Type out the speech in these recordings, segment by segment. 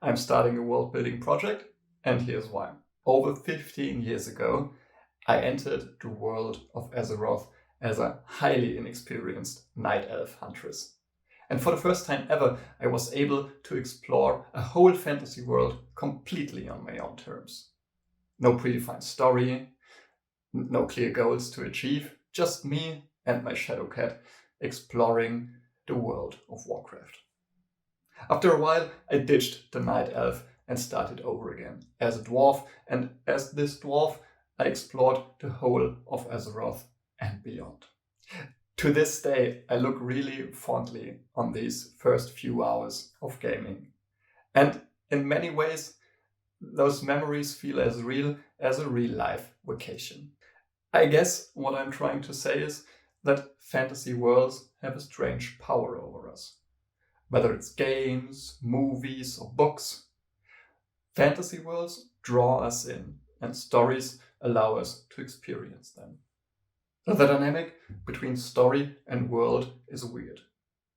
I'm starting a world building project, and here's why. Over 15 years ago, I entered the world of Azeroth as a highly inexperienced night elf huntress. And for the first time ever, I was able to explore a whole fantasy world completely on my own terms. No predefined story, no clear goals to achieve, just me and my shadow cat exploring the world of Warcraft. After a while, I ditched the night elf and started over again as a dwarf, and as this dwarf, I explored the whole of Azeroth and beyond. To this day, I look really fondly on these first few hours of gaming. And in many ways, those memories feel as real as a real-life vacation. I guess what I'm trying to say is that fantasy worlds have a strange power over us. Whether it's games, movies, or books, fantasy worlds draw us in, and stories allow us to experience them. The dynamic between story and world is weird.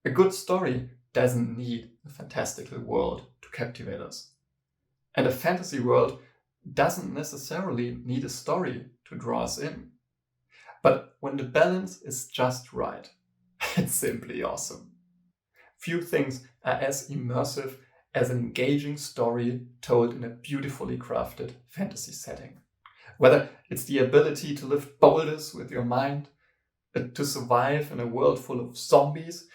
A good story doesn't need a fantastical world to captivate us. And a fantasy world doesn't necessarily need a story to draw us in. But when the balance is just right, it's simply awesome. Few things are as immersive as an engaging story told in a beautifully crafted fantasy setting. Whether it's the ability to lift boulders with your mind, to survive in a world full of zombies,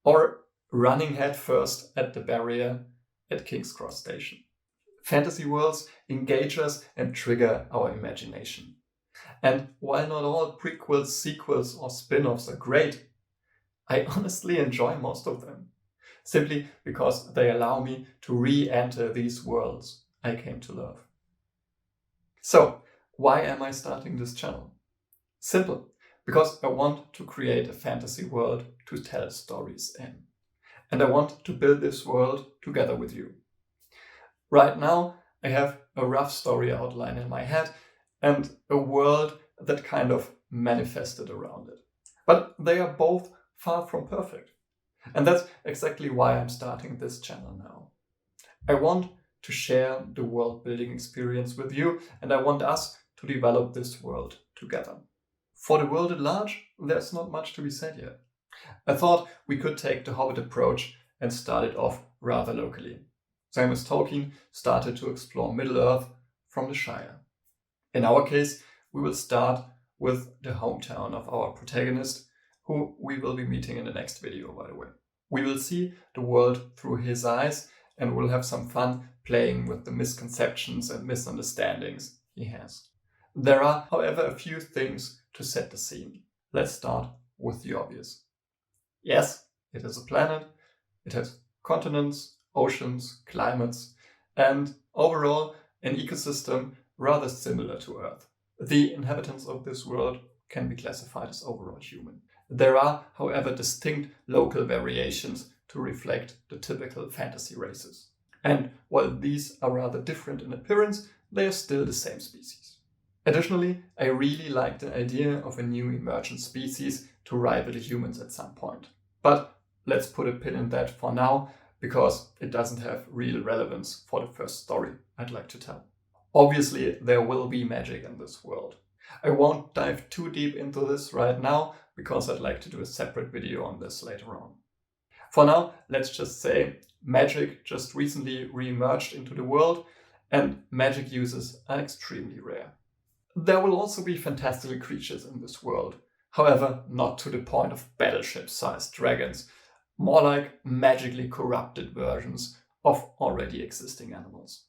or running headfirst at the barrier at King's Cross Station. Fantasy worlds engage us and trigger our imagination. And while not all prequels, sequels, or spin-offs are great, I honestly enjoy most of them, simply because they allow me to re-enter these worlds I came to love. So, why am I starting this channel? Simple, because I want to create a fantasy world to tell stories in. And I want to build this world together with you. Right now, I have a rough story outline in my head and a world that kind of manifested around it. But they are both far from perfect. And that's exactly why I'm starting this channel now. I want to share the world building experience with you, and I want us to develop this world together. For the world at large, there's not much to be said yet. I thought we could take the Hobbit approach and start it off rather locally. Same as Tolkien started to explore Middle-earth from the Shire. In our case, we will start with the hometown of our protagonist, who we will be meeting in the next video, by the way. We will see the world through his eyes and we'll have some fun playing with the misconceptions and misunderstandings he has. There are, however, a few things to set the scene. Let's start with the obvious. Yes, it is a planet. It has continents, oceans, climates, and overall an ecosystem rather similar to Earth. The inhabitants of this world can be classified as overall human. There are, however, distinct local variations to reflect the typical fantasy races. And while these are rather different in appearance, they are still the same species. Additionally, I really like the idea of a new emergent species to rival the humans at some point. But let's put a pin in that for now, because it doesn't have real relevance for the first story I'd like to tell. Obviously, there will be magic in this world. I won't dive too deep into this right now, because I'd like to do a separate video on this later on. For now, let's just say magic just recently re-emerged into the world, and magic uses are extremely rare. There will also be fantastical creatures in this world, however, not to the point of battleship-sized dragons, more like magically corrupted versions of already existing animals.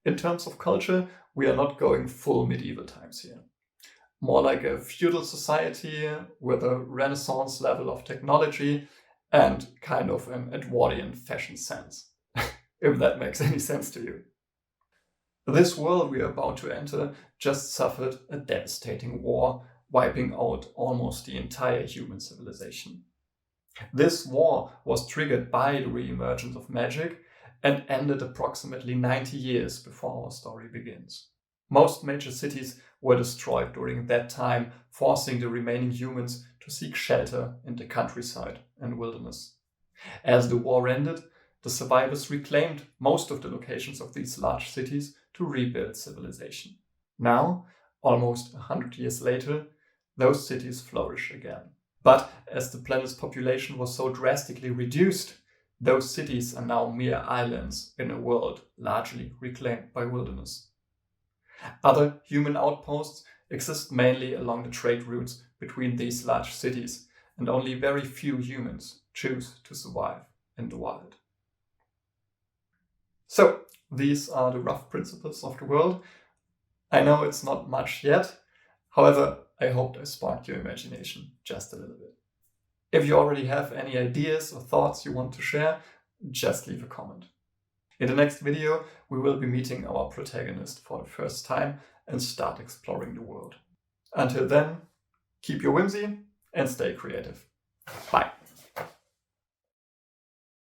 In terms of culture, we are not going full medieval times here. More like a feudal society with a Renaissance level of technology and kind of an Edwardian fashion sense, if that makes any sense to you. This world we are about to enter just suffered a devastating war, wiping out almost the entire human civilization. This war was triggered by the re-emergence of magic and ended approximately 90 years before our story begins. Most major cities were destroyed during that time, forcing the remaining humans to seek shelter in the countryside and wilderness. As the war ended, the survivors reclaimed most of the locations of these large cities to rebuild civilization. Now, almost 100 years later, those cities flourish again. But as the planet's population was so drastically reduced, those cities are now mere islands in a world largely reclaimed by wilderness. Other human outposts exist mainly along the trade routes between these large cities, and only very few humans choose to survive in the wild. So, these are the rough principles of the world. I know it's not much yet, however, I hoped I sparked your imagination just a little bit. If you already have any ideas or thoughts you want to share, just leave a comment. In the next video, we will be meeting our protagonist for the first time and start exploring the world. Until then, keep your whimsy and stay creative. Bye.